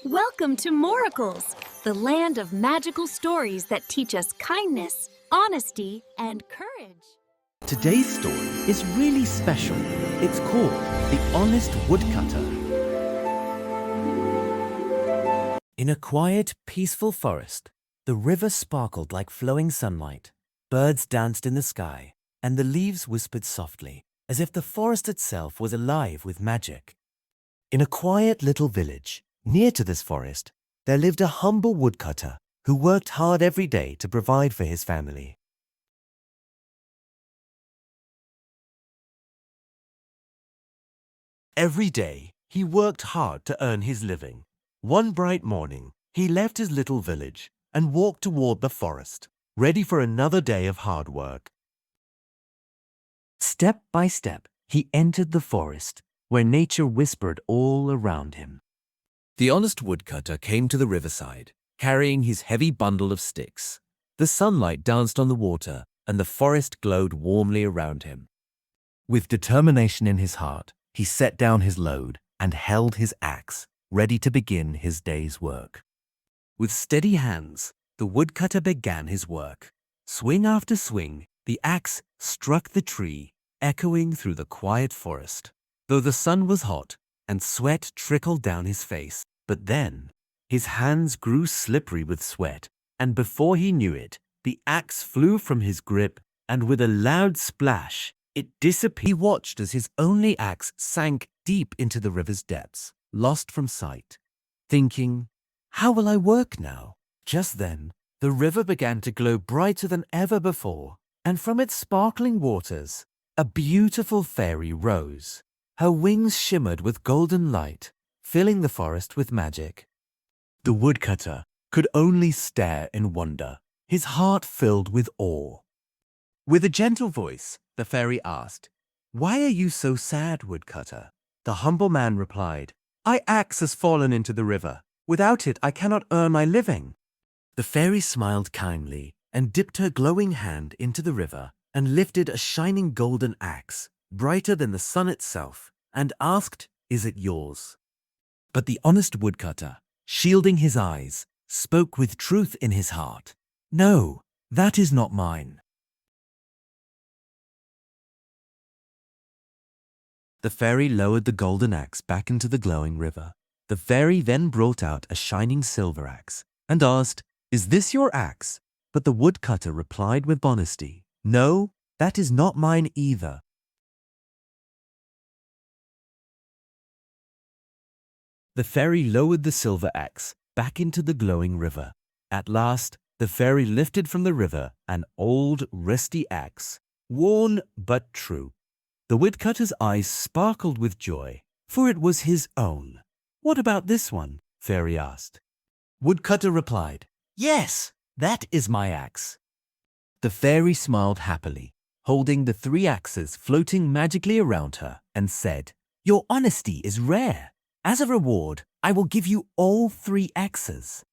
Welcome to Moracles, the land of magical stories that teach us kindness, honesty, and courage. Today's story is really special. It's called The Honest Woodcutter. In a quiet, peaceful forest, the river sparkled like flowing sunlight. Birds danced in the sky, and the leaves whispered softly, as if the forest itself was alive with magic. In a quiet little village, near to this forest, there lived a humble woodcutter who worked hard every day to provide for his family. Every day, he worked hard to earn his living. One bright morning, he left his little village and walked toward the forest, ready for another day of hard work. Step by step, he entered the forest, where nature whispered all around him. The honest woodcutter came to the riverside, carrying his heavy bundle of sticks. The sunlight danced on the water, and the forest glowed warmly around him. With determination in his heart, he set down his load and held his axe, ready to begin his day's work. With steady hands, the woodcutter began his work. Swing after swing, the axe struck the tree, echoing through the quiet forest. Though the sun was hot and sweat trickled down his face, but then his hands grew slippery with sweat, and before he knew it, the axe flew from his grip, and with a loud splash, it disappeared. He watched as his only axe sank deep into the river's depths, lost from sight, thinking, "How will I work now?" Just then, the river began to glow brighter than ever before, and from its sparkling waters, a beautiful fairy rose. Her wings shimmered with golden light, filling the forest with magic. The woodcutter could only stare in wonder, his heart filled with awe. With a gentle voice, the fairy asked, "Why are you so sad, woodcutter?" The humble man replied, "My axe has fallen into the river. Without it, I cannot earn my living." The fairy smiled kindly and dipped her glowing hand into the river and lifted a shining golden axe, brighter than the sun itself, and asked, "Is it yours?" But the honest woodcutter, shielding his eyes, spoke with truth in his heart, "No, that is not mine." The fairy lowered the golden axe back into the glowing river. The fairy then brought out a shining silver axe and asked, "Is this your axe?" But the woodcutter replied with honesty, "No, that is not mine either." The fairy lowered the silver axe back into the glowing river. At last, the fairy lifted from the river an old, rusty axe, worn but true. The woodcutter's eyes sparkled with joy, for it was his own. "What about this one?" Fairy asked. Woodcutter replied, "Yes, that is my axe." The fairy smiled happily, holding the three axes floating magically around her, and said, "Your honesty is rare. As a reward, I will give you all three axes."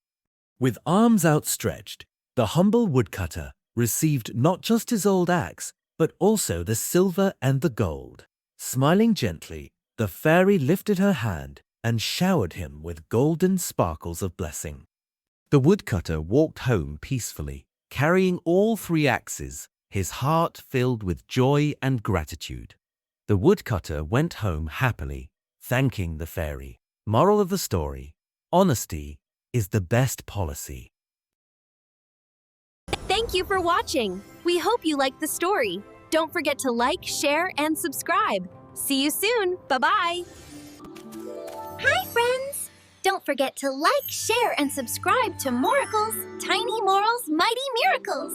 With arms outstretched, the humble woodcutter received not just his old axe, but also the silver and the gold. Smiling gently, the fairy lifted her hand and showered him with golden sparkles of blessing. The woodcutter walked home peacefully, carrying all three axes, his heart filled with joy and gratitude. The woodcutter went home happily, thanking the fairy. Moral of the story: honesty is the best policy. Thank you for watching. We hope you liked the story. Don't forget to like, share, and subscribe. See you soon. Bye-bye. Hi, friends! Don't forget to like, share, and subscribe to Moracles, Tiny Morals, Mighty Miracles.